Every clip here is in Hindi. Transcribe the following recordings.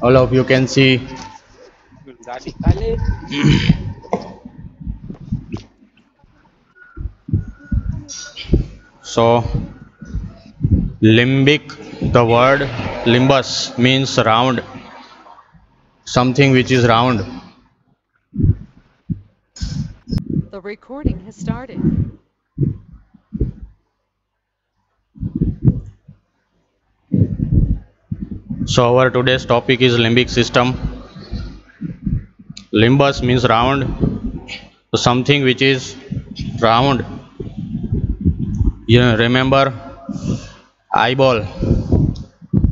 all of you can see. So limbic, the word limbus means round, something which is round. The recording has started. So our today's topic is limbic system. Limbus means round, so something which is round. You remember eyeball,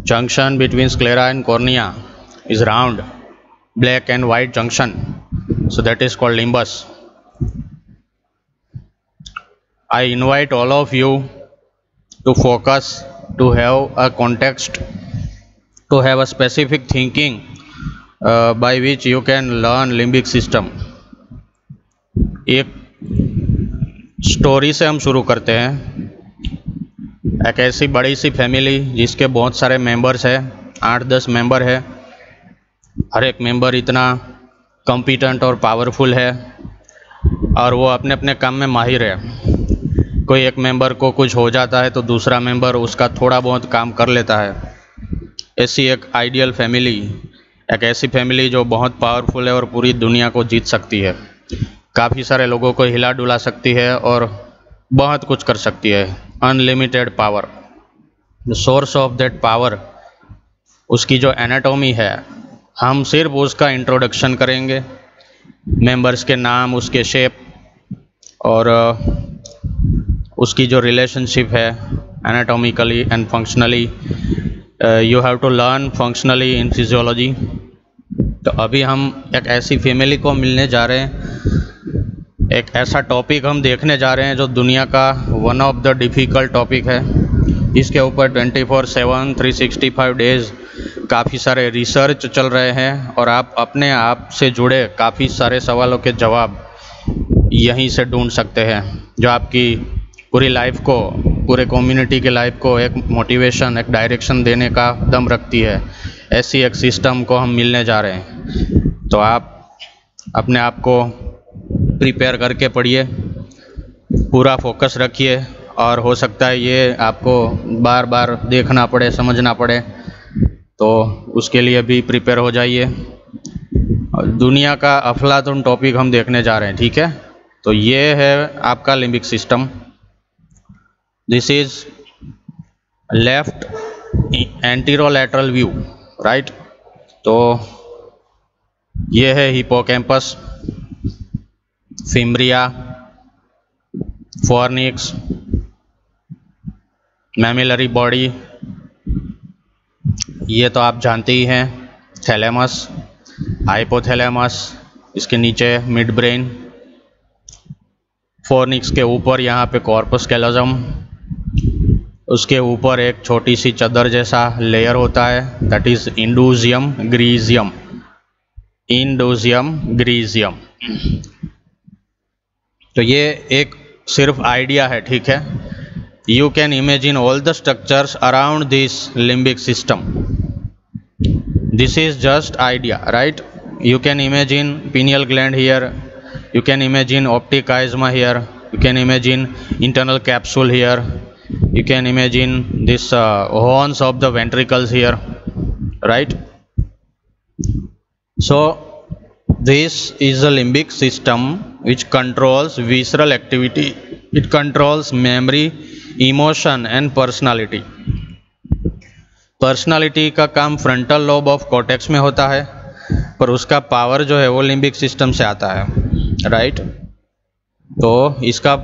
junction between sclera and cornea is round, black and white junction, so that is called limbus. I invite all of you to focus, to have a context, to have a specific thinking by which you can learn limbic system. एक स्टोरी से हम शुरू करते हैं। एक ऐसी बड़ी सी फैमिली जिसके बहुत सारे मेंबर्स हैं, 8-10 मेंबर है। हर एक मेंबर इतना कॉम्पिटेंट और पावरफुल है और वो अपने अपने काम में माहिर है। कोई एक मेंबर को कुछ हो जाता है तो दूसरा मेंबर उसका थोड़ा बहुत काम कर लेता है। ऐसी एक आइडियल फैमिली, एक ऐसी फैमिली जो बहुत पावरफुल है और पूरी दुनिया को जीत सकती है, काफ़ी सारे लोगों को हिला डुला सकती है और बहुत कुछ कर सकती है। Unlimited power. The source of that power, उसकी जो एनाटॉमी है, हम सिर्फ उसका इंट्रोडक्शन करेंगे। मेंबर्स के नाम, उसके शेप और उसकी जो रिलेशनशिप है anatomically and functionally. You have to learn functionally in physiology. तो अभी हम एक ऐसी फैमिली को मिलने जा रहे हैं, एक ऐसा टॉपिक हम देखने जा रहे हैं जो दुनिया का one of the difficult topic है। इसके ऊपर 24/7 365 डेज़ काफ़ी सारे रिसर्च चल रहे हैं और आप अपने आप से जुड़े काफ़ी सारे सवालों के जवाब यहीं से ढूंढ सकते हैं, जो आपकी पूरी लाइफ को, पूरे कम्युनिटी के लाइफ को एक मोटिवेशन, एक डायरेक्शन देने का दम रखती है। ऐसी एक सिस्टम को हम मिलने जा रहे हैं। तो आप अपने आप को प्रिपेयर करके पढ़िए, पूरा फोकस रखिए और हो सकता है ये आपको बार बार देखना पड़े, समझना पड़े, तो उसके लिए भी प्रिपेयर हो जाइए। दुनिया का अफलातुन टॉपिक हम देखने जा रहे हैं, ठीक है। तो ये है आपका limbic system. This is left anterolateral view, right. तो ये है hippocampus, fimbria, fornix, mammillary body, ये तो आप जानते ही हैं। थैलेमस, हाइपोथैलेमस, इसके नीचे मिड ब्रेन, फॉर्निक्स के ऊपर यहाँ पे कॉर्पस कैलोजम, उसके ऊपर एक छोटी सी चादर जैसा लेयर होता है, दैट इज इंडोजियम ग्रीजियम। इंडोजियम ग्रीजियम। तो ये एक सिर्फ आइडिया है, ठीक है। You can imagine all the structures around this limbic system. This is just idea, right. You can imagine pineal gland here, you can imagine optic chiasma here, you can imagine internal capsule here, you can imagine this horns of the ventricles here, right. So this is a limbic system which controls visceral activity, it controls memory, emotion and personality. Personality का काम फ्रंटल लोब ऑफ कॉर्टेक्स में होता है, पर उसका पावर जो है वो लिम्बिक सिस्टम से आता है, राइट। तो इसका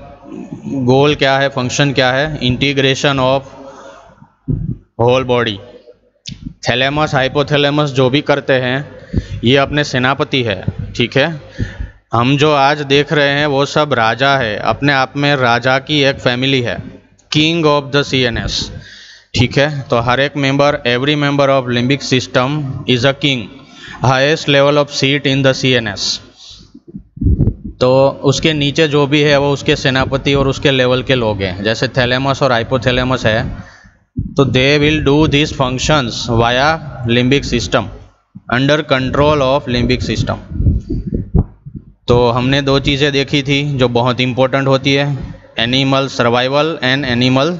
गोल क्या है, फंक्शन क्या है, integration of whole body. Thalamus, hypothalamus जो भी करते हैं ये अपने सेनापति है, ठीक है। हम जो आज देख रहे हैं वो सब राजा है, अपने आप में राजा की एक फैमिली है, किंग ऑफ द CNS, ठीक है। तो हर एक member, every member of limbic system is a king, highest level of seat in the CNS। तो उसके नीचे जो भी है वो उसके सेनापति और उसके लेवल के लोग हैं। जैसे थैलेमस और हाइपोथैलेमस है तो they will do this functions via limbic system, under control of limbic system. तो हमने दो चीज़ें देखी थी जो बहुत इम्पोर्टेंट होती है, animal survival and animal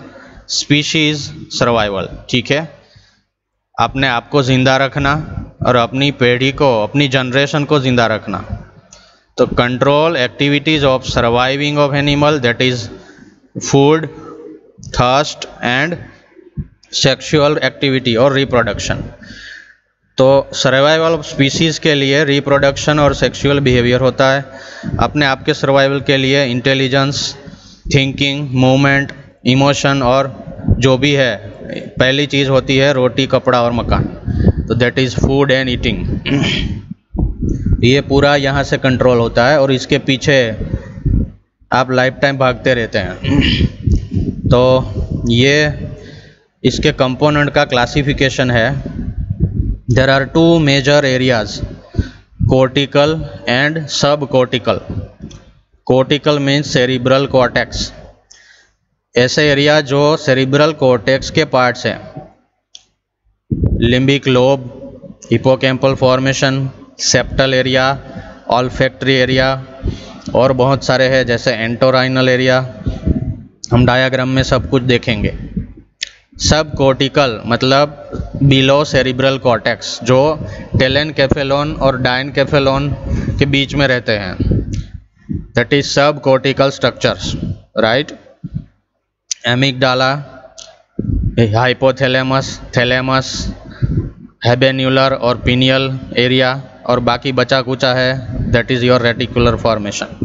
species survival. ठीक है, अपने आप को ज़िंदा रखना और अपनी पीढ़ी को, अपनी जनरेशन को ज़िंदा रखना। तो control activities of surviving of animal, that is food, thirst and sexual activity और रिप्रोडक्शन। तो सर्वाइवल ऑफ स्पीसीज़ के लिए रिप्रोडक्शन और सेक्सुअल बिहेवियर होता है। अपने आप के सर्वाइवल के लिए इंटेलिजेंस, थिंकिंग, मूवमेंट, इमोशन और जो भी है, पहली चीज़ होती है रोटी, कपड़ा और मकान। तो that is food and eating. ये पूरा यहाँ से कंट्रोल होता है और इसके पीछे आप लाइफ टाइम भागते रहते हैं। तो ये इसके कंपोनेंट का क्लासिफिकेशन है। There are two major areas, cortical and सब cortical. Cortical means cerebral cortex, ऐसे एरिया जो सेरिब्रल कॉर्टेक्स के पार्ट्स हैं। Limbic lobe, hippocampal formation, septal area, olfactory area और बहुत सारे हैं, जैसे एंटोराइनल एरिया। हम डायग्राम में सब कुछ देखेंगे। सब कोर्टिकल मतलब बिलो सेरिब्रल कॉर्टेक्स, जो टेलेनकेफेलोन और डायनकेफेलोन के बीच में रहते हैं, that is subcortical structures, right. Amygdala, hypothalamus, thalamus, habenular और पिनियल एरिया और बाकी बचा कुचा है, that is your reticular formation.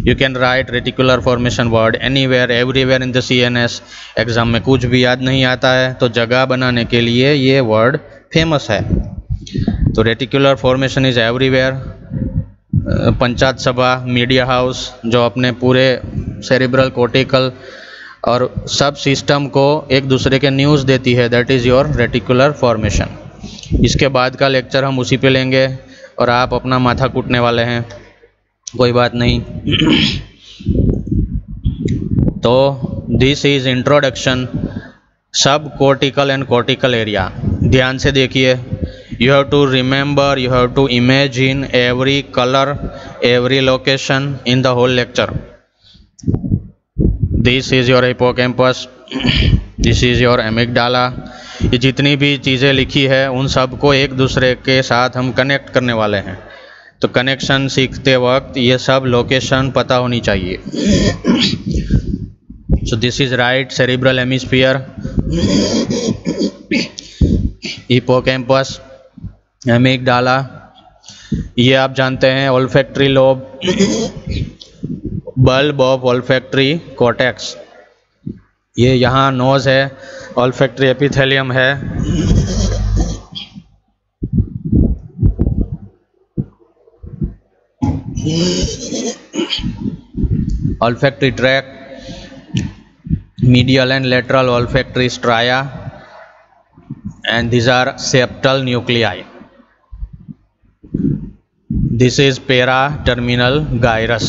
You can write reticular formation word anywhere everywhere in the CNS। Exam में कुछ भी याद नहीं आता है तो जगह बनाने के लिए ये वर्ड फेमस है। तो reticular formation is everywhere. Panchayat सभा, मीडिया हाउस जो अपने पूरे सेरिब्रल कोर्टिकल और सब सिस्टम को एक दूसरे के न्यूज़ देती है, that is your reticular formation. इसके बाद का लेक्चर हम उसी पे लेंगे और आप अपना माथा कूटने वाले हैं, कोई बात नहीं। तो this is introduction subcortical and cortical area. ध्यान से देखिए, you have to remember, you have to imagine every colour, every location in the whole lecture. This is your hippocampus, this is your amygdala. ये जितनी भी चीज़ें लिखी है उन सब को एक दूसरे के साथ हम कनेक्ट करने वाले हैं। तो कनेक्शन सीखते वक्त ये सब लोकेशन पता होनी चाहिए। सो this is right cerebral hemisphere, hippocampus, amygdala. ये आप जानते हैं olfactory lobe, bulb of olfactory cortex. ये यहाँ नोज है, ओल्फैक्टरी एपिथेलियम है। olfactory tract, medial and lateral olfactory stria, and these are septal nuclei. This is para-terminal gyrus.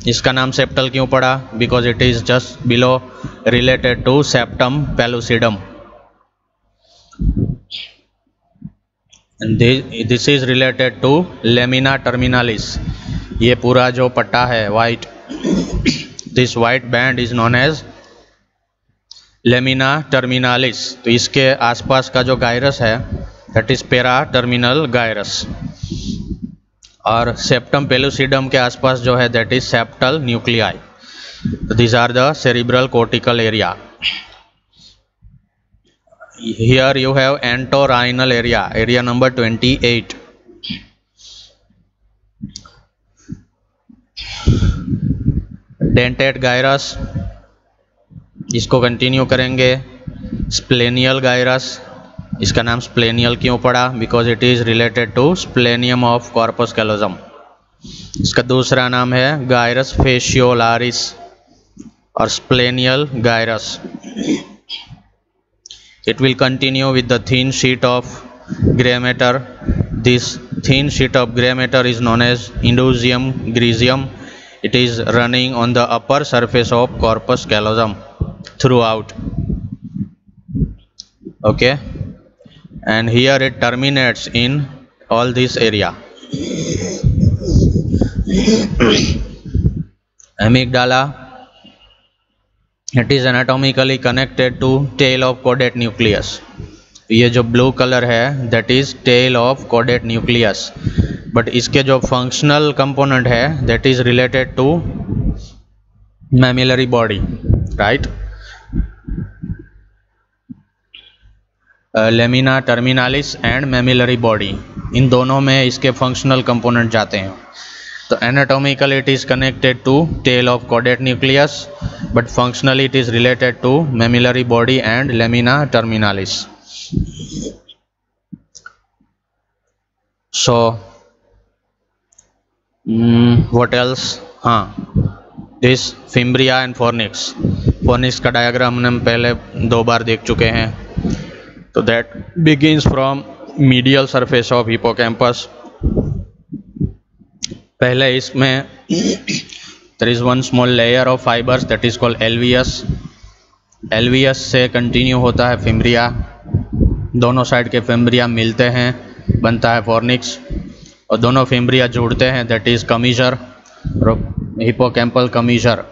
इसका नाम सेप्टल क्यों पड़ा? Because it is just below related to septum pellucidum. This is related to lamina terminalis. ये पूरा जो पट्टा है white, this white band is known as lamina terminalis. तो इसके आसपास का जो गायरस है that is paraterminal gyrus, और सेप्टम पेलुसिडम के आसपास जो है that is septal nuclei. These are the cerebral cortical area. Here you have entorhinal area, area number 28. Dentate gyrus, इसको कंटिन्यू करेंगे। स्प्लेनियल गायरस, इसका नाम स्प्लेनियल क्यों पड़ा? Because it is related to splenium of corpus callosum. इसका दूसरा नाम है गायरस फेशियोलारिस और splenial gyrus. It will continue with the thin sheet of gray matter. This thin sheet of gray matter is known as indusium griseum. It is running on the upper surface of corpus callosum throughout. Okay. and here it terminates in all this area. Amygdala, it is anatomically connected to tail of caudate nucleus. ये जो ब्लू कलर है that is tail of caudate nucleus, but इसके जो फंक्शनल कंपोनेंट है that is related to mammillary body, right? Lamina terminalis and mammillary body, इन दोनों में इसके फंक्शनल कंपोनेंट जाते हैं. तो anatomically it is connected to tail of caudate nucleus, but functionally it is related to mammillary body and lamina terminalis. So what else? हाँ, this fimbria and fornix. Fornix का डायग्राम हम पहले 2 बार देख चुके हैं. तो that begins from medial surface of hippocampus. पहले इसमें there is one small layer of fibres that is called LVS. LVS से कंटिन्यू होता है फिम्ब्रिया, दोनों साइड के फिम्ब्रिया मिलते हैं, बनता है फॉर्निक्स, और दोनों फिम्ब्रिया जुड़ते हैं दैट इज कमीजर, हिपोकैम्पल कमीजर.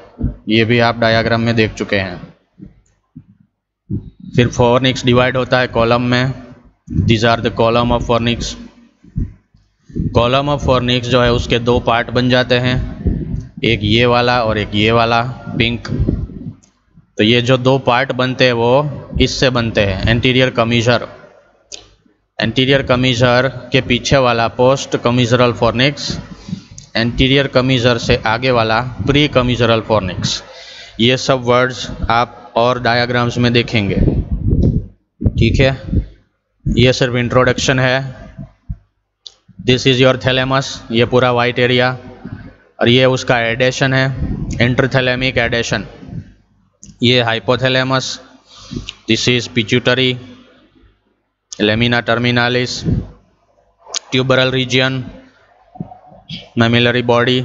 ये भी आप डायग्राम में देख चुके हैं. फिर फॉर्निक्स डिवाइड होता है कॉलम में. These are the column of fornix. Column of fornix जो है उसके 2 पार्ट बन जाते हैं, एक ये वाला और एक ये वाला पिंक. तो ये जो 2 पार्ट बनते हैं वो इससे बनते हैं एंटीरियर कमीजर. एंटीरियर कमीजर के पीछे वाला पोस्ट कमीजरल फॉर्निक्स, एंटीरियर कमीजर से आगे वाला प्री कमीजरल फॉर्निक्स. ये सब वर्ड्स आप और डायग्राम्स में देखेंगे, ठीक है? ये सिर्फ इंट्रोडक्शन है. दिस इज योर थैलेमस, ये पूरा वाइट एरिया, और ये उसका एडेशन है, इंटरथैलेमिक एडेशन. ये hypothalamus, this is pituitary, lamina terminalis, tuberal region, mammillary body.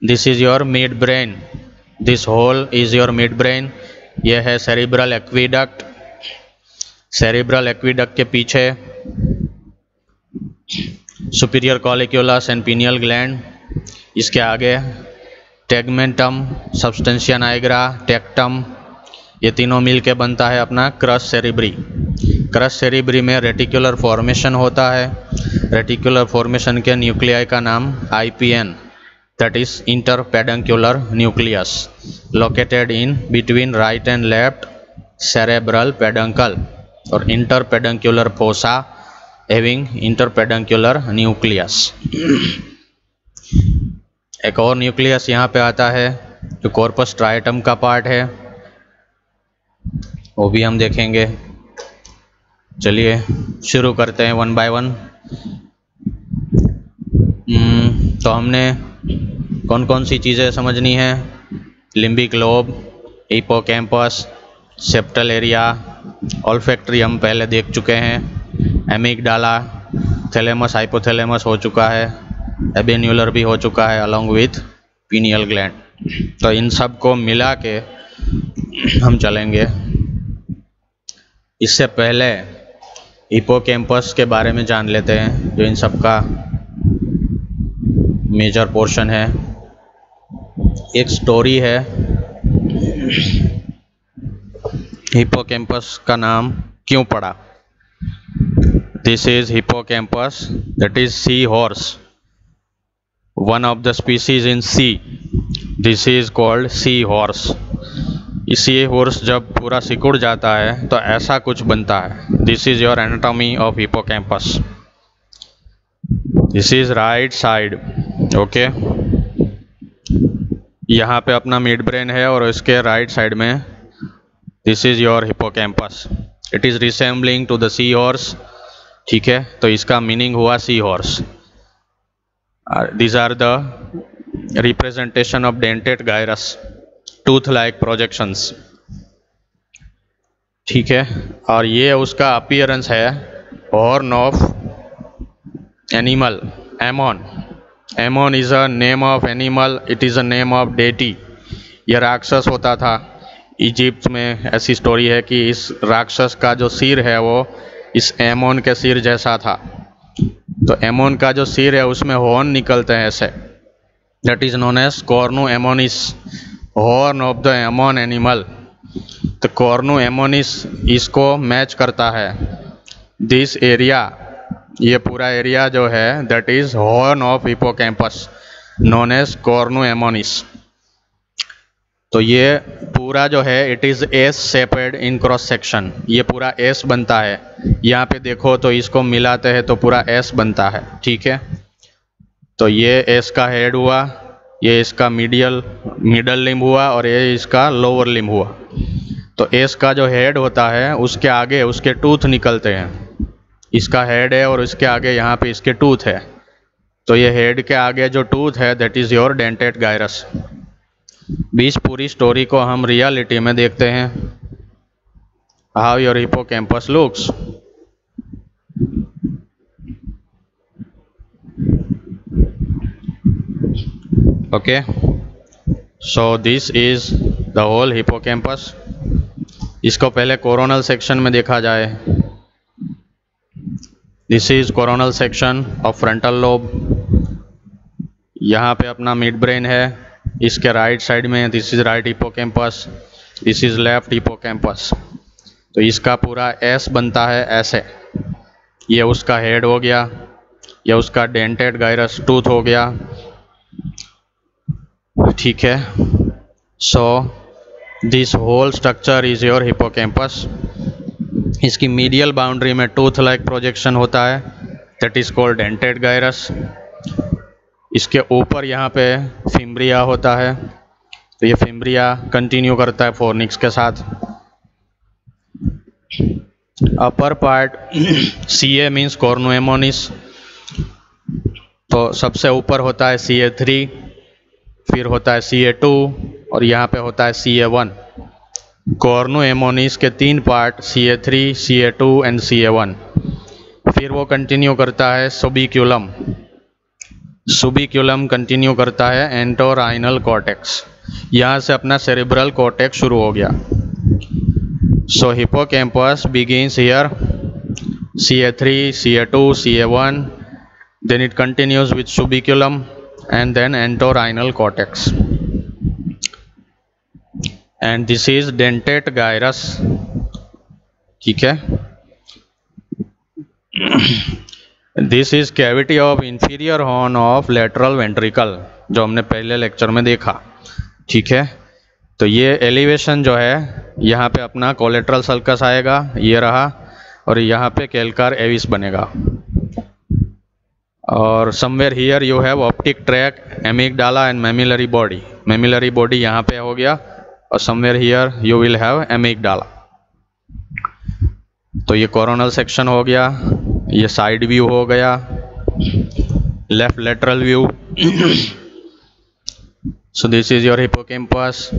This is your midbrain, this whole is your midbrain. ये है सेरिब्रल एक्विडक्ट. सेरिब्रल एक्विडक्ट के पीछे superior colliculus and pineal gland. इसके आगे टेगमेंटम, सब्सटेंशिया नाइग्रा, टेक्टम, ये तीनों मिलके बनता है अपना क्रस सेरिब्री. क्रस सेरिब्री में रेटिकुलर फॉर्मेशन होता है. रेटिकुलर फॉर्मेशन के न्यूक्लियाई का नाम IPN, that is interpedunculaर nucleus, located in between right and left cerebral peduncle, और interpeduncular fossa having interpeduncular nucleus. एक और न्यूक्लियस यहाँ पे आता है जो कॉर्पस स्ट्राइटम का पार्ट है, वो भी हम देखेंगे. चलिए शुरू करते हैं 1 by 1. तो हमने कौन कौन सी चीज़ें समझनी है? Limbic lobe, hippocampus, septal area, olfactory हम पहले देख चुके हैं, एमिगडाला, थैलेमस हाइपोथैलेमस हो चुका है, एबेन्यूलर भी हो चुका है अलॉन्ग विथ पीनियल ग्लैंड. तो इन सब को मिला के हम चलेंगे. इससे पहले हिपोकैम्पस के बारे में जान लेते हैं, जो इन सब का मेजर पोर्शन है. एक स्टोरी है, हिपोकैम्पस का नाम क्यों पड़ा. This is hippocampus, that is sea horse, one of the species in sea. This is called sea horse. Sea horse जब पूरा सिकुड़ जाता है तो ऐसा कुछ बनता है. This is your anatomy of hippocampus. This is right side, okay. यहाँ पे अपना मिड ब्रेन है और इसके राइट साइड में this is your hippocampus. It is resembling to the sea horse, ठीक है? तो इसका मीनिंग हुआ sea horse. These are the representation of dentate gyrus, tooth like projections, ठीक है? और ये उसका अपीयरेंस है horn of animal, Ammon. Ammon is a name of animal, it is a name of deity. यह राक्षस होता था इजिप्ट में. ऐसी स्टोरी है कि इस राक्षस का जो सिर है वो इस एमोन के सिर जैसा था। तो एमोन का जो सिर है उसमें हॉर्न निकलते हैं ऐसे, that is known as cornu ammonis, horn of the Ammon animal. तो कॉर्नु एमोनिस इसको मैच करता है। दिस एरिया, ये पूरा एरिया जो है that is horn of hippocampus known as cornu ammonis. तो ये पूरा जो है it is S shaped in cross section, ये पूरा एस बनता है। यहाँ पे देखो तो इसको मिलाते हैं तो पूरा एस बनता है, ठीक है। तो ये एस का हेड हुआ, ये इसका मिडल लिम्ब हुआ और ये इसका लोअर लिम्ब हुआ। तो एस का जो हेड होता है उसके आगे उसके टूथ निकलते हैं। इसका हेड है और इसके आगे यहाँ पे इसके टूथ है। तो ये हेड के आगे जो टूथ है that is your dentate gyrus. इस पूरी स्टोरी को हम रियलिटी में देखते हैं, how your hippocampus looks. Okay, so this is the whole hippocampus. इसको पहले कोरोनल सेक्शन में देखा जाए। This is coronal section of frontal lobe. यहाँ पे अपना मिड ब्रेन है, इसके राइट साइड में this is right hippocampus, this is left hippocampus. तो इसका पूरा एस बनता है ऐसे। ये उसका हेड हो गया, ये उसका डेंटेड गायरस टूथ हो गया, ठीक है। So this whole structure is your hippocampus. इसकी मीडियल बाउंड्री में टूथ लाइक प्रोजेक्शन होता है that is called dentate gyrus. इसके ऊपर यहाँ पे फिम्ब्रिया होता है, तो ये फिम्ब्रिया कंटिन्यू करता है फोर्निक्स के साथ। Upper part CA means cornu ammonis. तो सबसे ऊपर होता है CA3, फिर होता है CA2 और यहाँ पे होता है CA1। कॉर्नु एमोनिस के 3 part CA3, CA2 and CA1। फिर वो कंटिन्यू करता है सुबिक्यूलम। सुबिक्यूलम कंटिन्यू करता है एंटोराइनल कॉर्टेक्स। यहाँ से अपना सेरिब्रल कॉर्टेक्स शुरू हो गया। So hippocampus begins here, CA3, CA2, CA1, then it continues with subiculum and then entorhinal cortex, and this is dentate gyrus, ठीक है। This is cavity of inferior horn of lateral ventricle, जो हमने पहले लेक्चर में देखा, ठीक है। तो ये एलिवेशन जो है यहाँ पे अपना कोलेट्रल सल्कस आएगा, ये रहा, और यहाँ पे कैलकार एविस बनेगा। और somewhere here you have optic track, amygdala and mammillary body. Mammillary body यहाँ पे हो गया और somewhere here you will have amygdala. तो ये कोरोनल सेक्शन हो गया, ये साइड व्यू हो गया, left lateral view. So this is your hippocampus.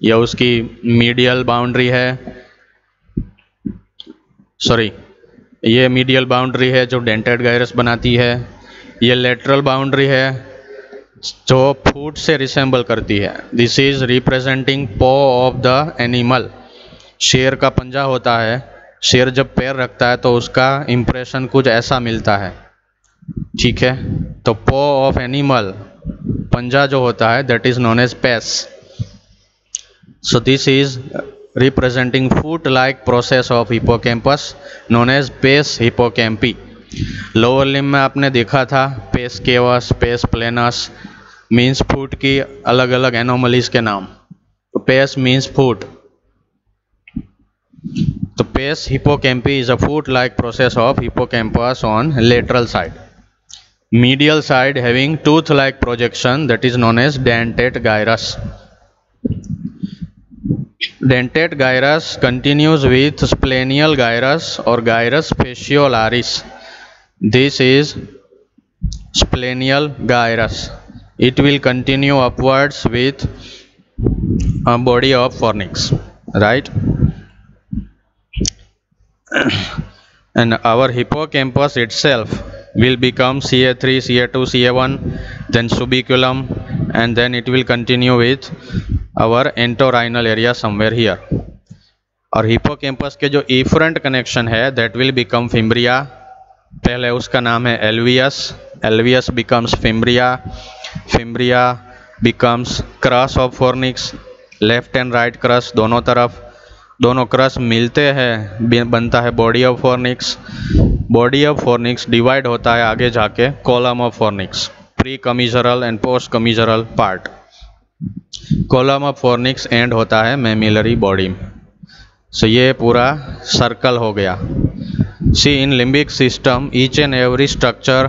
यह उसकी मीडियल बाउंड्री है, सॉरी ये मीडियल बाउंड्री है जो डेंटेड गायरस बनाती है। ये लेटरल बाउंड्री है जो फुट से रिसेंबल करती है। दिस इज रिप्रेजेंटिंग पॉ ऑफ द एनिमल। शेर का पंजा होता है, शेर जब पैर रखता है तो उसका इंप्रेशन कुछ ऐसा मिलता है, ठीक है। तो पॉ ऑफ एनिमल, पंजा जो होता है that is known as pes. So this is representing foot-like process of hippocampus known as pes hippocampi। Lower limb में आपने देखा था pes cavus, pes planus, means foot की अलग अलग एनोमलीज के नाम। तो पेस मीन्स फुट। तो pes hippocampi is a foot-like process of hippocampus on lateral side. Medial side having tooth-like projection that is known as dentate gyrus. Dentate gyrus continues with splenial gyrus or gyrus fasciolaris. This is splenial gyrus. It will continue upwards with a body of fornix, right? And our hippocampus itself will become CA3, CA2, CA1, then subiculum, and then it will continue with our entorhinal area somewhere here. और हिपोकैम्पस के जो इफरेंट कनेक्शन है दैट विल बिकम फिम्ब्रिया। पहले उसका नाम है alveus, alveus becomes fimbria, fimbria becomes crus of fornix, left and right crus दोनों तरफ, दोनों क्रस मिलते हैं बनता है body of fornix. Body of fornix divide होता है आगे जाके column of fornix, pre commissural and post commissural part. Column of fornix end होता है मैमिलरी बॉडी में। सो ये पूरा सर्कल हो गया। See in limbic system each and every structure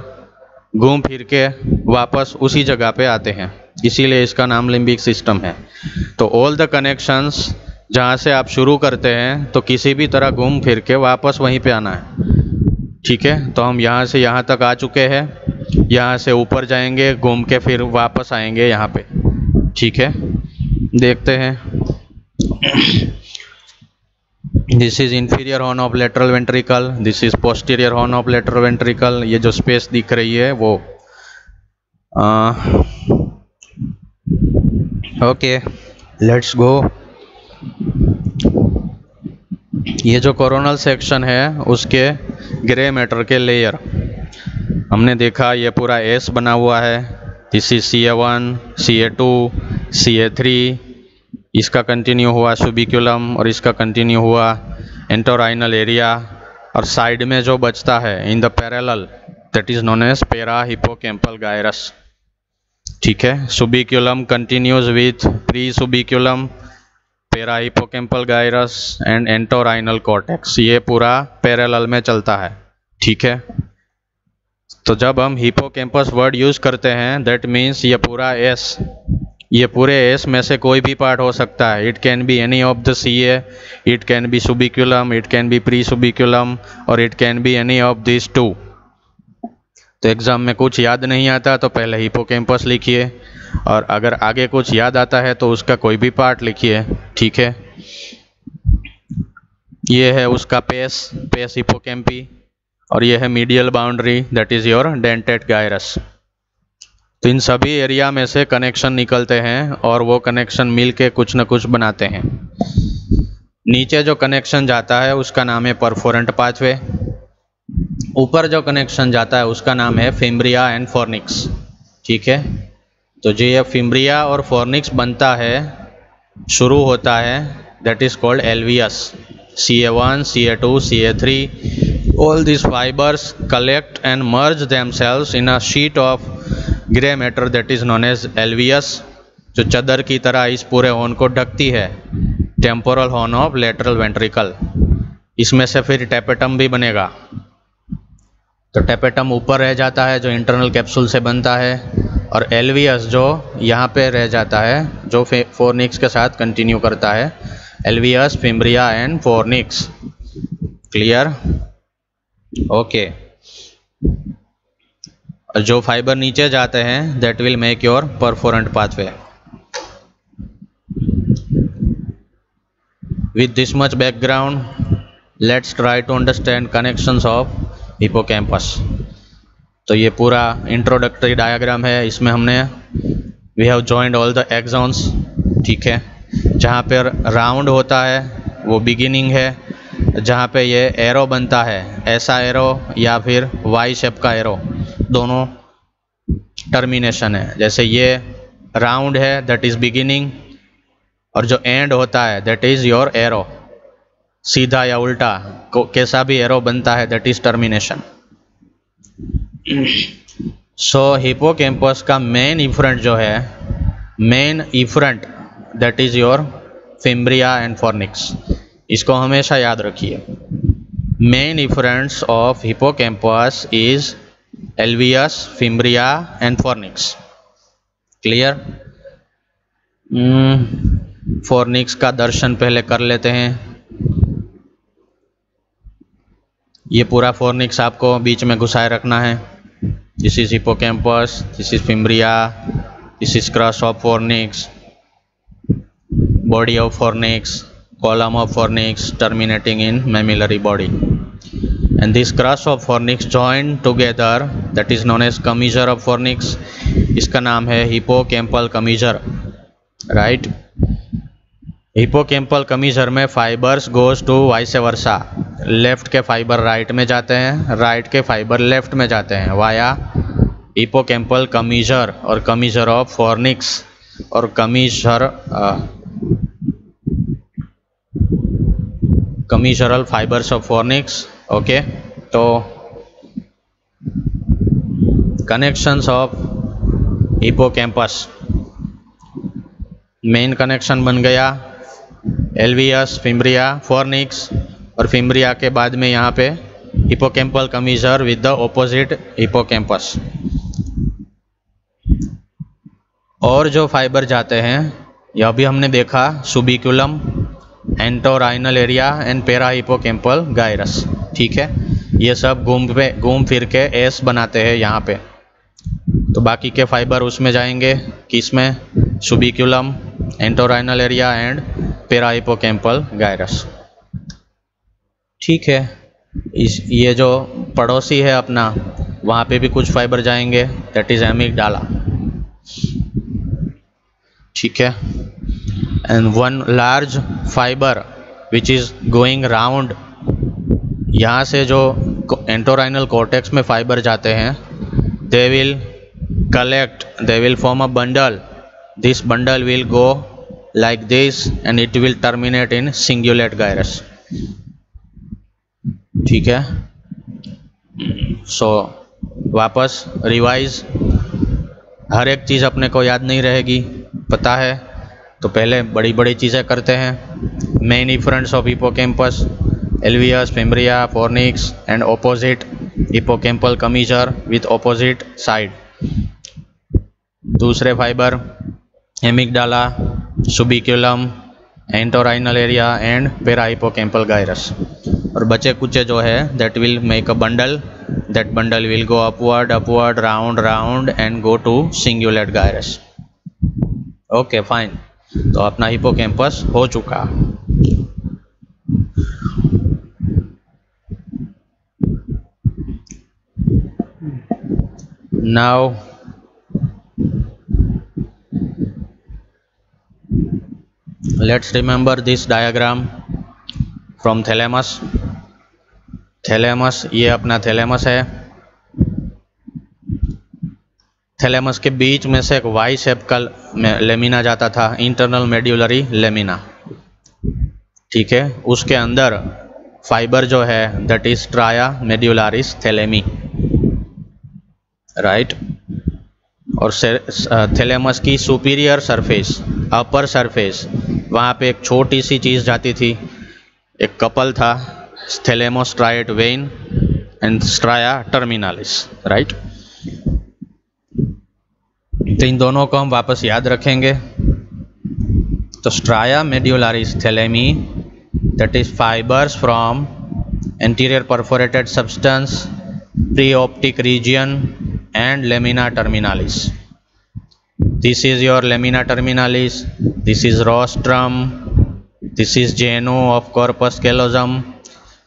घूम फिर के वापस उसी जगह पे आते हैं, इसीलिए इसका नाम लिम्बिक सिस्टम है। तो ऑल द कनेक्शंस जहाँ से आप शुरू करते हैं तो किसी भी तरह घूम फिर के वापस वहीं पे आना है, ठीक है। तो हम यहाँ से यहाँ तक आ चुके हैं, यहाँ से ऊपर जाएंगे घूम के फिर वापस आएंगे यहाँ पे, ठीक है। देखते हैं। This is inferior horn of lateral ventricle, this is posterior horn of lateral ventricle. ये जो स्पेस दिख रही है वो ओके, लेट्स गो। ये जो कोरोनल सेक्शन है उसके ग्रे मैटर के लेयर हमने देखा, ये पूरा एस बना हुआ है। This is CA1, CA2, CA3, इसका कंटिन्यू हुआ सुबिक्युलम और इसका कंटिन्यू हुआ एंटोराइनल एरिया, और साइड में जो बचता है in the parallel that is known as para hippocampal gyrus, ठीक है। Subiculum continues with pre subiculum, para hippocampal gyrus and entorhinal cortex, ये पूरा पैरेलल में चलता है, ठीक है। तो जब हम हिपोकैम्पस वर्ड यूज करते हैं दैट मीन्स ये पूरा एस, ये पूरे एस में से कोई भी पार्ट हो सकता है। It can be any of the CA, it can be subiculum, it can be pre subiculum, और it can be any of this two. तो एग्जाम में कुछ याद नहीं आता तो पहले हिपोकैम्पस लिखिए, और अगर आगे कुछ याद आता है तो उसका कोई भी पार्ट लिखिए, ठीक है। ये है उसका पेस हिपोकैम्पी, और ये है medial boundary that is your dentate gyrus. तो इन सभी एरिया में से कनेक्शन निकलते हैं और वो कनेक्शन मिल के कुछ न कुछ बनाते हैं। नीचे जो कनेक्शन जाता है उसका नाम है परफोरेंट पाथवे, ऊपर जो कनेक्शन जाता है उसका नाम है फिम्ब्रिया एंड फोर्निक्स, ठीक है। तो जो ये फिम्ब्रिया और फोर्निक्स बनता है, शुरू होता है, that is called alveus. CA1, CA2, CA3, all these fibers collect and merge themselves in a sheet of gray matter that is known as alveus, जो चदर की तरह इस पूरे हॉर्न को ढकती है, temporal horn of lateral ventricle. इसमें से फिर टेपेटम भी बनेगा। तो टेपेटम ऊपर रह जाता है जो इंटरनल कैप्सूल से बनता है, और एल्वियस जो यहाँ पे रह जाता है जो फोर्निक्स के साथ कंटिन्यू करता है। Alveus, fimbria and fornix, clear, okay. जो फाइबर नीचे जाते हैं that will make your perforant pathway. With this much background let's try to understand connections of hippocampus. तो ये पूरा इंट्रोडक्टरी डायग्राम है, इसमें हमने we have joined all the axons, ठीक है। जहाँ पर राउंड होता है वो बिगिनिंग है, जहाँ पे ये एरो बनता है, ऐसा एरो या फिर वाई शेप का एरो, दोनों टर्मिनेशन है। जैसे ये राउंड है दैट इज बिगिनिंग, और जो एंड होता है दैट इज योर एरो, सीधा या उल्टा कैसा भी एरो बनता है that is termination. So hippocampus का मेन इफरेंट जो है, main efferent that is your fimbria and fornix, इसको हमेशा याद रखिए। Main efferents of hippocampus is alveus, fimbria and fornix, clear. Fornix का दर्शन पहले कर लेते हैं। ये पूरा फोर्निक्स आपको बीच में घुसाए रखना है। This is hippocampus, this is fimbria, this is crus of fornix, body of fornix, column of fornix terminating in mammillary body, and this crus of fornix joined together that is known as commissure of fornix, इसका नाम है हिपोकैम्पल कमीजर, राइट। हिपोकैम्पल कमीजर में fibres goes to vice versa, left के फाइबर राइट में जाते हैं, राइट के फाइबर लेफ्ट में जाते हैं वाया हिपोकैम्पल कमीजर और कमीजर ऑफ फॉर्निक्स और कमीजरल फाइबर्स ऑफ फॉर्निक्स। ओके, तो connections of hippocampus, main connection बन गया एल्वियस, फिम्ब्रिया, फॉर्निक्स और फिम्ब्रिया के बाद में यहाँ पे हिपोकैम्पल कमीजर विद द ऑपोजिट हिपोकैम्पस। और जो फाइबर जाते हैं यह भी हमने देखा, सुबिकुलम, entorhinal area and para hippocampal gyrus. ठीक है, ये सब घूम फिर के एस बनाते हैं यहाँ पे। तो बाकी के फाइबर उसमें जाएंगे, किसमें, सुबिकुलम, entorhinal area and para hippocampal gyrus. ठीक है, ये जो पड़ोसी है अपना, वहाँ पे भी कुछ फाइबर जाएंगे, दैट इज एमिगडाला। ठीक है, and one large fibre which is going round, यहाँ से जो एंटोराइनल कॉर्टेक्स में फाइबर जाते हैं, they will collect, they will form a bundle. This bundle will go like this and it will terminate in cingulate gyrus. ठीक है, सो वापस रिवाइज, हर एक चीज़ अपने को याद नहीं रहेगी, पता है, तो पहले बड़ी बड़ी चीज़ें करते हैं। Main efferents of hippocampus, alveus, fimbria, fornix and opposite hippocampal commissure with opposite side. दूसरे fiber amygdala, subiculum, entorhinal area and para hippocampal gyrus. और बचे कुचे जो है that will make a bundle, that bundle will go upward upward round round and go to cingulate gyrus. Okay fine, तो अपना हिपोकैम्पस हो चुका। Now let's remember this diagram from thalamus. Thalamus, ये अपना थैलेमस है, थैलेमस के बीच में से एक वाई शेप का लेमिना जाता था, इंटरनल मेड्यूलरी लेमिना। ठीक है, उसके अंदर फाइबर जो है दैट इज ट्राया मेड्यूलारिस थैलेमी, राइट। और थैलेमस की सुपीरियर सरफेस, अपर सरफेस, वहाँ पे एक छोटी सी चीज़ जाती थी, एक कपल था, thalamostriate vein and stria terminalis, right. तो इन दोनों को हम वापस याद रखेंगे। तो stria medullaris thalami, that is fibers from anterior perforated substance, preoptic region and lamina terminalis. This is your lamina terminalis, this is rostrum, this is genu of corpus callosum,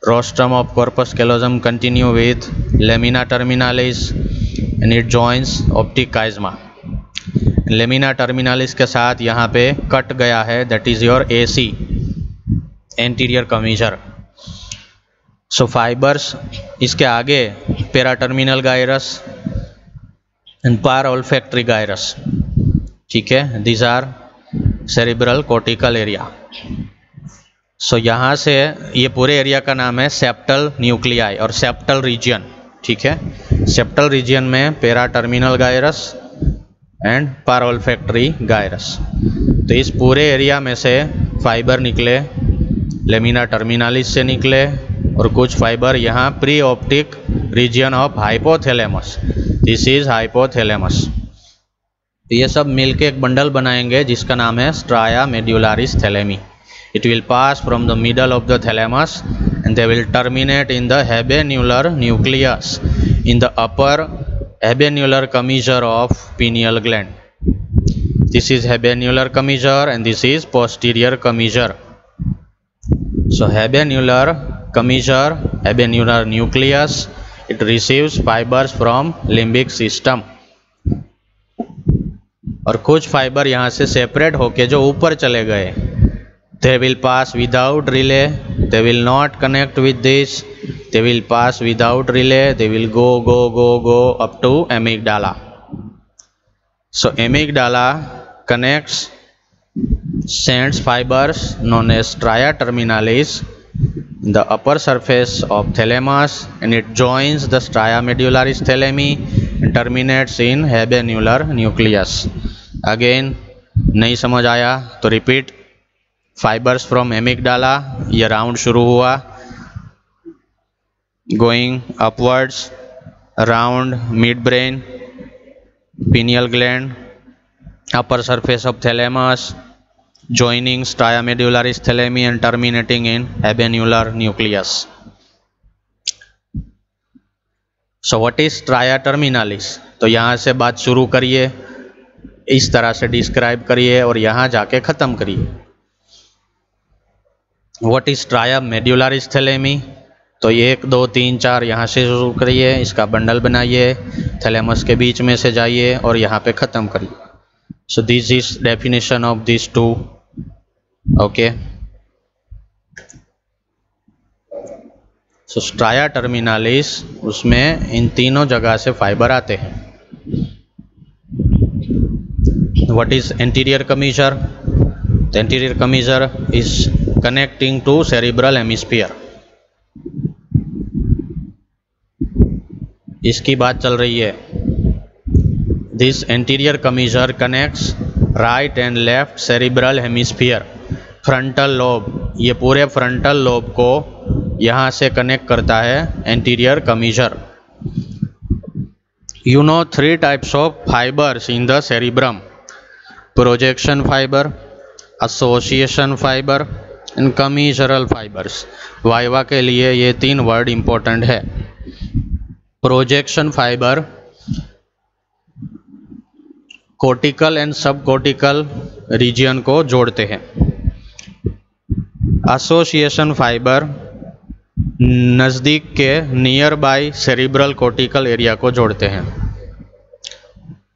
rostrum of corpus callosum continue with lamina terminalis and it joins optic chiasma. lamina terminalis के साथ यहाँ पे कट गया है, that is your AC, anterior commissure. So fibers, इसके आगे पेराटर्मिनल gyrus and par olfactory gyrus। ठीक है, these are cerebral cortical area। सो यहाँ से ये पूरे एरिया का नाम है सेप्टल न्यूक्लियाई और सेप्टल रीजियन। ठीक है, सेप्टल रीजियन में paraterminal gyrus and parolfactory gyrus. तो इस पूरे एरिया में से फाइबर निकले, लेमिना टर्मिनालिस से निकले और कुछ फाइबर यहाँ pre optic region of hypothalamus, this is hypothalamus. तो ये सब मिलके एक बंडल बनाएंगे जिसका नाम है stria medullaris thalami. It will pass from the middle of the thalamus and they will terminate in the habenular nucleus in the upper habenular commissure of pineal gland. This is habenular commissure and this is posterior commissure. So habenular commissure, habenular nucleus, it receives fibers from limbic system। और कुछ फाइबर यहाँ से सेपरेट होके जो ऊपर चले गए, they will pass without relay, they will not connect with this, they will pass without relay, they will go up to amygdala. So amygdala connects, sends fibers known as stria terminalis in the upper surface of thalamus, and it joins the stria medullaris thalami and terminates in habenular nucleus. Again नहीं समझ आया तो रिपीट. फाइबर्स फ्रॉम एमिगडाला, ये राउंड शुरू हुआ, going upwards around mid brain, pineal gland, upper surface of thalamus, joining stria medullaris thalami and terminating in habenular nucleus. So what is stria terminalis? तो यहाँ से बात शुरू करिए, इस तरह से डिस्क्राइब करिए और यहाँ जाके ख़त्म करिए. What is stria medullaris thalami? तो 1 2 3 4 यहाँ से शुरू करिए, इसका बंडल बनाइए, थैलेमस के बीच में से जाइए और यहाँ पे ख़त्म करिए. So this is definition of this two. Okay, so stria terminalis, उसमें इन तीनों जगह से फाइबर आते हैं. What is anterior commissure? The anterior commissure is connecting to cerebral hemisphere. इसकी बात चल रही है. This anterior commissure connects right and left cerebral hemisphere. Frontal lobe, ये पूरे फ्रंटल लोब को यहाँ से कनेक्ट करता है anterior commissure. You know 3 types of fibers in the cerebrum: projection fiber, association fiber and commissural fibers. Viva के लिए ये 3 वर्ड इंपॉर्टेंट है. प्रोजेक्शन फाइबर कोर्टिकल एंड सब कोर्टिकल रीजियन को जोड़ते हैं. एसोसिएशन फाइबर नज़दीक के near by cerebral cortical area को जोड़ते हैं.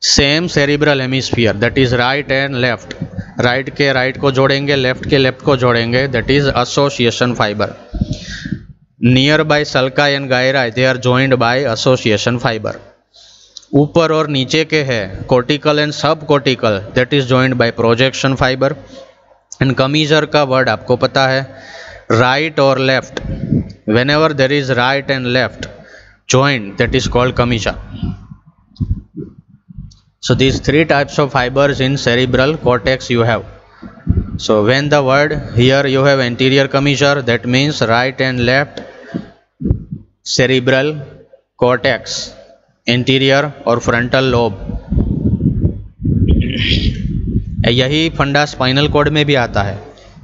Same cerebral hemisphere, that is right and left, right के राइट को जोड़ेंगे, लेफ्ट के लेफ्ट को जोड़ेंगे, that is association fiber. Near by sulci and gyri, they are joined by association fiber. ऊपर और नीचे के हैं कोर्टिकल एंड सब cortical, that is joined by projection fiber. And commissure का वर्ड आपको पता है, राइट और left. whenever there is right and left joined, that is called commissure. So these 3 types of fibers in cerebral cortex you have. So when the word here you have anterior commissure, that means right and left cerebral cortex, anterior और frontal lobe. यही फंडा स्पाइनल कॉर्ड में भी आता है.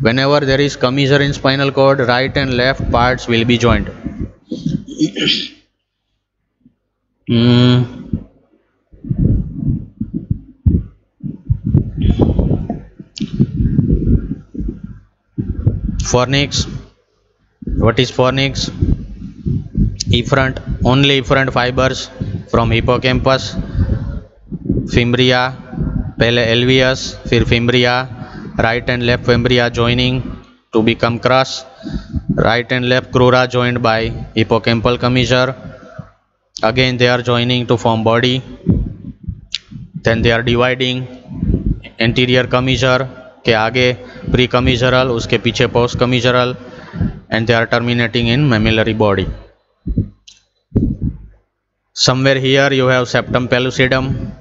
Whenever there is commissure in spinal cord, right and left parts will be joined. Fornix. What is fornix? Efferent, only efferent fibers from hippocampus, fimbria, पहले alveus, फिर fimbria, right and left fimbria joining to become crus, right and left crura joined by hippocampal commissure. Again they are joining to form body. Then they are dividing. Anterior commissure के आगे pre-commissural, उसके पीछे post-commissural, and they are terminating in mammillary body. Somewhere here you have septum pellucidum.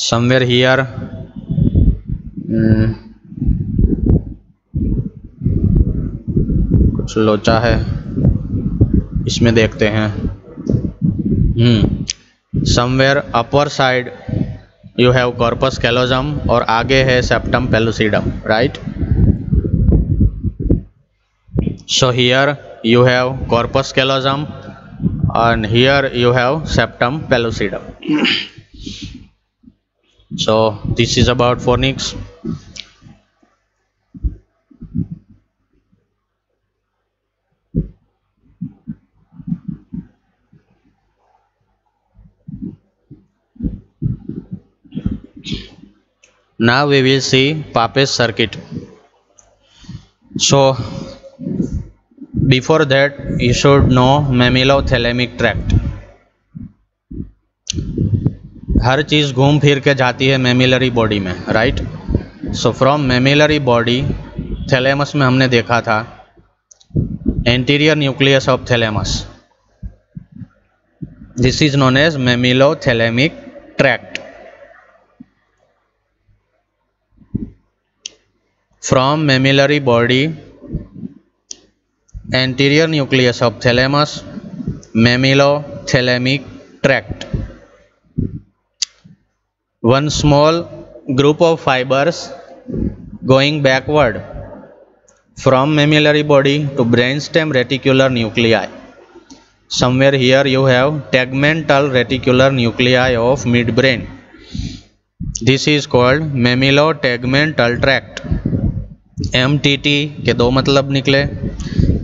Somewhere here कुछ लोचा है, इसमें देखते हैं. Somewhere upper side you have corpus callosum और आगे है septum pellucidum, right. So here you have corpus callosum and here you have septum pellucidum. So this is about fornix. Now we will see Papez circuit. So before that you should know mammillothalamic tract. हर चीज़ घूम फिर के जाती है मेमिलरी बॉडी में, right. So from mammillary body thalamus में हमने देखा था anterior nucleus of thalamus. This is known as mammillothalamic tract. From mammillary body anterior nucleus of thalamus, mammillothalamic tract. One small group of fibers going backward from mammillary body to brainstem reticular nuclei. Somewhere here you have tegmental reticular nuclei of midbrain. This is called mammillotegmental tract. MTT के दो मतलब निकले,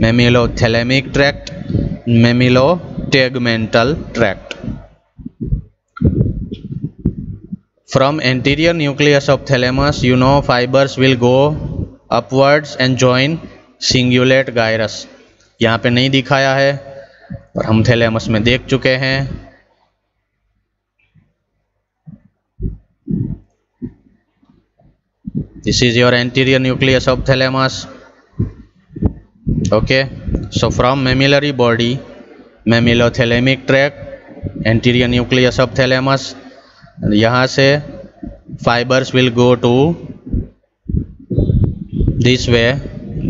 mammillothalamic tract, mammillotegmental tract. From anterior nucleus of thalamus, you know fibers will go upwards and join cingulate gyrus. यहाँ पे नहीं दिखाया है और हम थैलेमस में देख चुके हैं. This is your anterior nucleus of thalamus. Okay, so from mammillary body, mammillothalamic tract, anterior nucleus of thalamus. यहाँ से fibers will go to this way.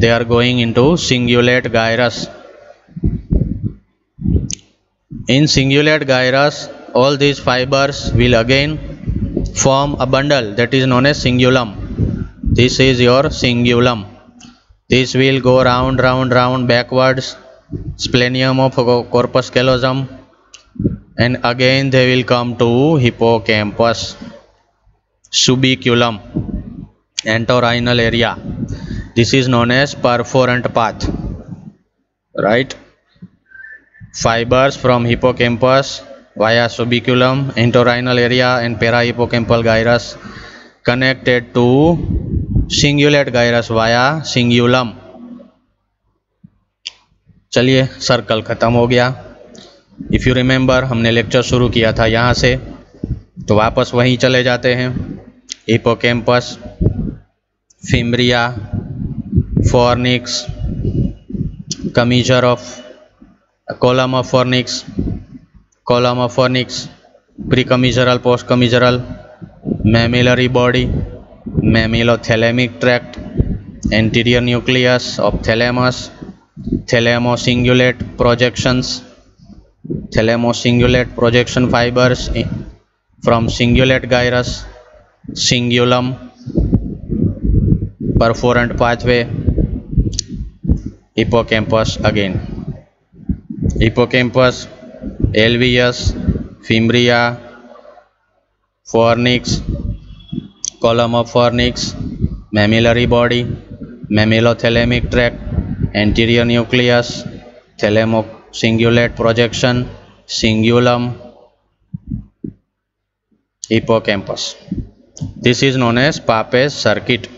They are going into cingulate gyrus. In cingulate gyrus, all these fibers will again form a bundle that is known as cingulum. This is your cingulum. This will go round backwards, splenium of corpus callosum, and again they will come to hippocampus, subiculum, entorhinal area. This is known as perforant path, right? Fibers from hippocampus via subiculum, entorhinal area and parahippocampal gyrus connected to cingulate gyrus via cingulum. चलिए, सर्कल खत्म हो गया. इफ़ यू रिमेंबर, हमने लेक्चर शुरू किया था यहाँ से, तो वापस वहीं चले जाते हैं. Hippocampus, fimbria, fornix, commissure of column of fornix, precommissural, post commissural, mammillary body, mammillothalamic tract, anterior nucleus of thalamus, thalamocingulate projection fibers from cingulate gyrus, cingulum, perforant pathway, hippocampus again. Hippocampus, alveus, fimbria, fornix, column of fornix, mammillary body, mammillothalamic tract, anterior nucleus, thalamocingulate projection, cingulum, hippocampus. This is known as Papez circuit.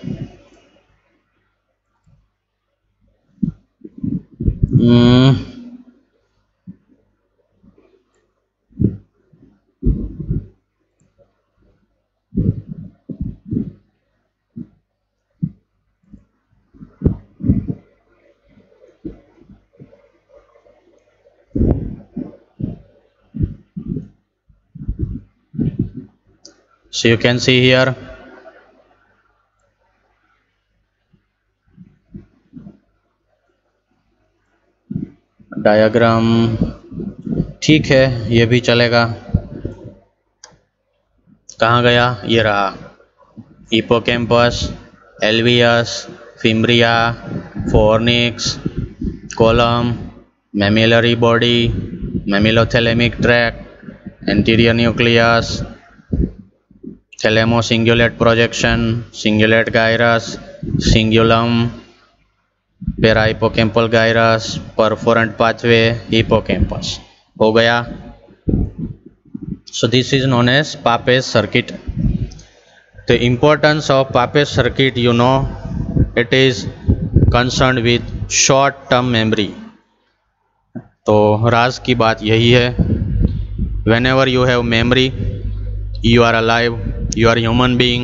So you can see here diagram. ठीक है, ये भी चलेगा. कहाँ गया? ये रहा. Hippocampus, alveus, fimbria, fornix, column, mammillary body, mammillothalamic tract, anterior nucleus, thalamocingulate projection, cingulate gyrus, cingulum, parahippocampal gyrus, perforant pathway, hippocampus. हो गया. So this is known as Papez circuit. The importance of Papez circuit, you know, it is concern with short term memory. तो राज की बात यही है, when ever you have memory you are alive, you are human being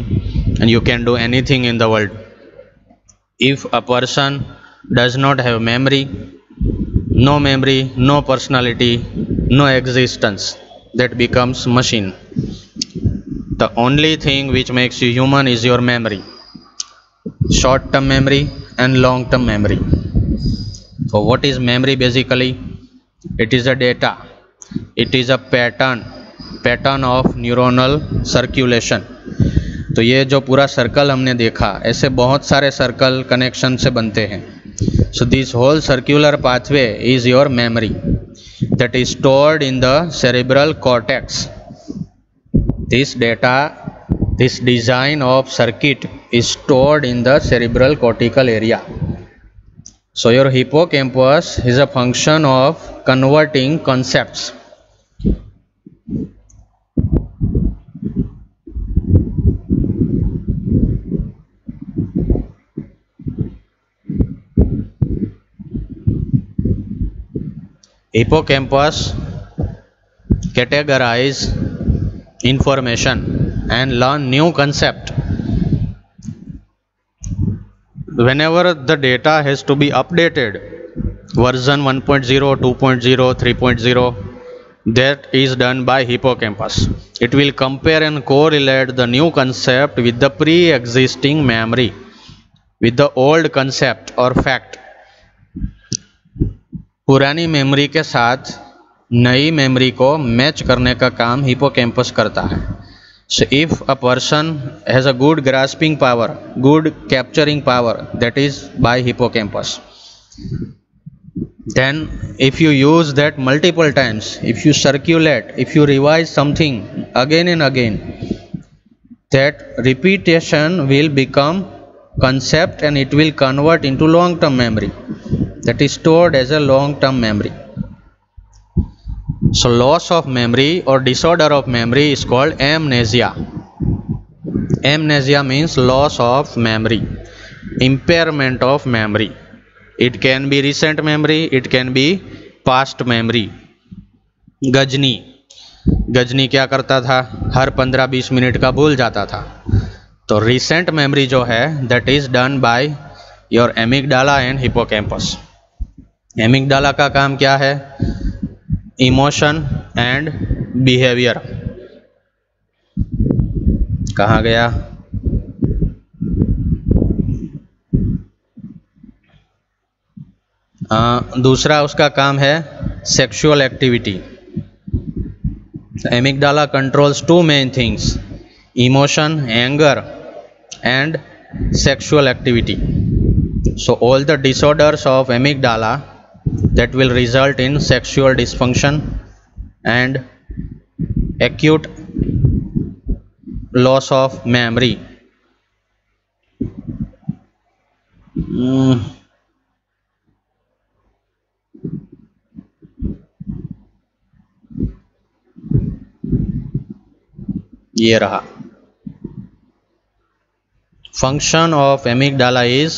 and you can do anything in the world. If a person does not have memory, no personality, no existence, that becomes machine. The only thing which makes you human is your memory, short term memory and long term memory. So what is memory basically? It is a data, it is a pattern of neuronal circulation. तो ये जो पूरा सर्कल हमने देखा, ऐसे बहुत सारे सर्कल कनेक्शन से बनते हैं। So this whole circular pathway is your memory that is stored in the cerebral cortex. This data, this design of circuit is stored in the cerebral cortical area. So your hippocampus is a function of converting concepts. Hippocampus categorize information and learn new concept. Whenever the data has to be updated, version 1.0, 2.0, 3.0, that is done by hippocampus. It will compare and correlate the new concept with the pre-existing memory, with the old concept or fact. पुरानी मेमोरी के साथ नई मेमोरी को मैच करने का काम हिपोकैम्पस करता है। So if a person has a good grasping power, good capturing power, that is by hippocampus, then if you use that multiple times, if you circulate, if you revise something again and again, that repetition will become concept and it will convert into long term memory that is stored as a long term memory. So loss of memory or disorder of memory is called amnesia. Amnesia means loss of memory, impairment of memory. It can be recent memory, it can be past memory. Ghajini क्या करता था? हर 15-20 मिनट का भूल जाता था। तो रिसेंट मेमोरी जो है that is done by your amygdala and hippocampus. Amygdala का काम क्या है? Emotion and behaviour. कहाँ गया? दूसरा उसका काम है sexual activity. Amygdala controls two main things, emotion, anger and sexual activity. So all the disorders of amygdala that will result in sexual dysfunction and acute loss of memory. ये रहा। Function of amygdala is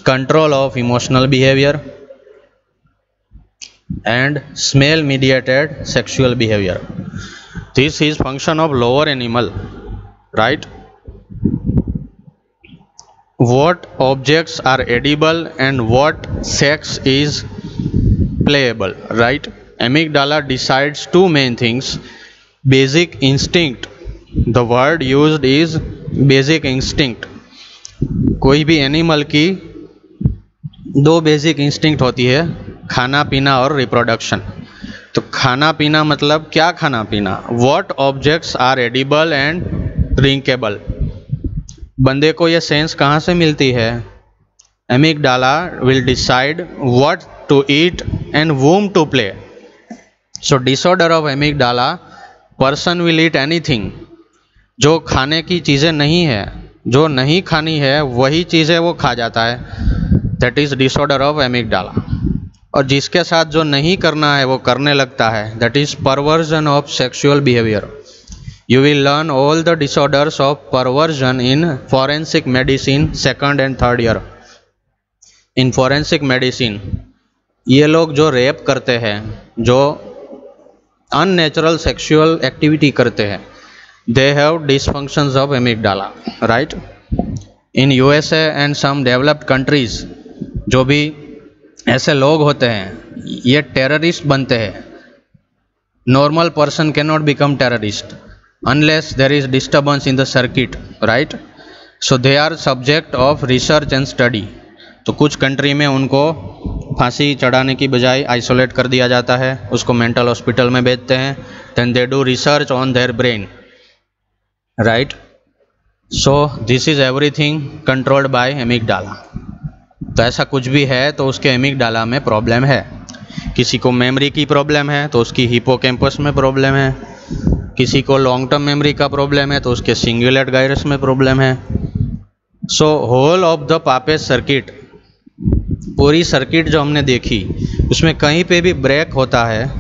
control of emotional behavior and smell mediated sexual behavior. This is function of lower animal, right? What objects are edible and what sex is playable, right? Amygdala decides two main things: basic instinct. The word used is basic instinct. कोई भी एनिमल की दो बेसिक इंस्टिंक्ट होती है, खाना पीना और रिप्रोडक्शन। तो खाना पीना मतलब क्या खाना पीना? What objects are edible and drinkable. बंदे को ये सेंस कहाँ से मिलती है? Amygdala will decide what to eat and whom to play. So disorder of amygdala, person will eat anything. जो खाने की चीज़ें नहीं है, जो नहीं खानी है वही चीज़ें वो खा जाता है, that is disorder of amygdala. और जिसके साथ जो नहीं करना है वो करने लगता है, that is perversion of sexual behaviour. You will learn all the disorders of perversion in forensic medicine second and third year. In forensic medicine, ये लोग जो रेप करते हैं, जो अननेचुरल सेक्सुअल एक्टिविटी करते हैं, they have dysfunctions of amygdala, right? In USA and some developed countries, जो भी ऐसे लोग होते हैं ये टेररिस्ट बनते हैं. Normal person cannot become terrorist unless there is disturbance in the circuit, right? So they are subject of research and study. तो कुछ कंट्री में उनको फांसी चढ़ाने की बजाय आइसोलेट कर दिया जाता है, उसको मेंटल हॉस्पिटल में भेजते हैं. then they do research on their brain, right? So this is everything controlled by amygdala. तो ऐसा कुछ भी है तो उसके एमिगडाला में प्रॉब्लम है. किसी को मेमोरी की प्रॉब्लम है तो उसकी हिपोकैम्पस में प्रॉब्लम है. किसी को लॉन्ग टर्म मेमोरी का प्रॉब्लम है तो उसके सिंगुलेट गायरस में प्रॉब्लम है. So whole of the Papez circuit, पूरी सर्किट जो हमने देखी उसमें कहीं पे भी ब्रेक होता है,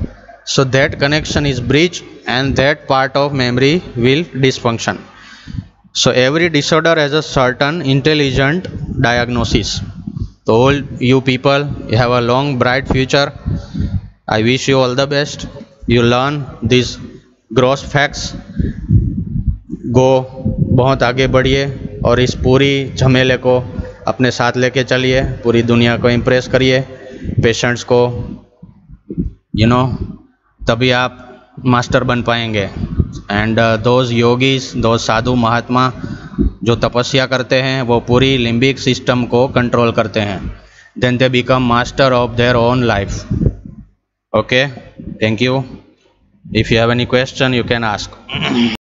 so that connection is bridge and that part of memory will dysfunction. So every disorder has a certain intelligent diagnosis. तो all you people, you have a long bright future. I wish you all the best. You learn these gross facts. Go बहुत आगे बढ़िए और इस पूरी झमेले को अपने साथ लेके चलिए, पूरी दुनिया को इम्प्रेस करिए, पेशेंट्स को, तभी आप मास्टर बन पाएंगे. एंड दोज योगीज, दोज साधु महात्मा जो तपस्या करते हैं वो पूरी लिम्बिक सिस्टम को कंट्रोल करते हैं. Then they become master of their own life. Okay, thank you. If you have any question you can ask.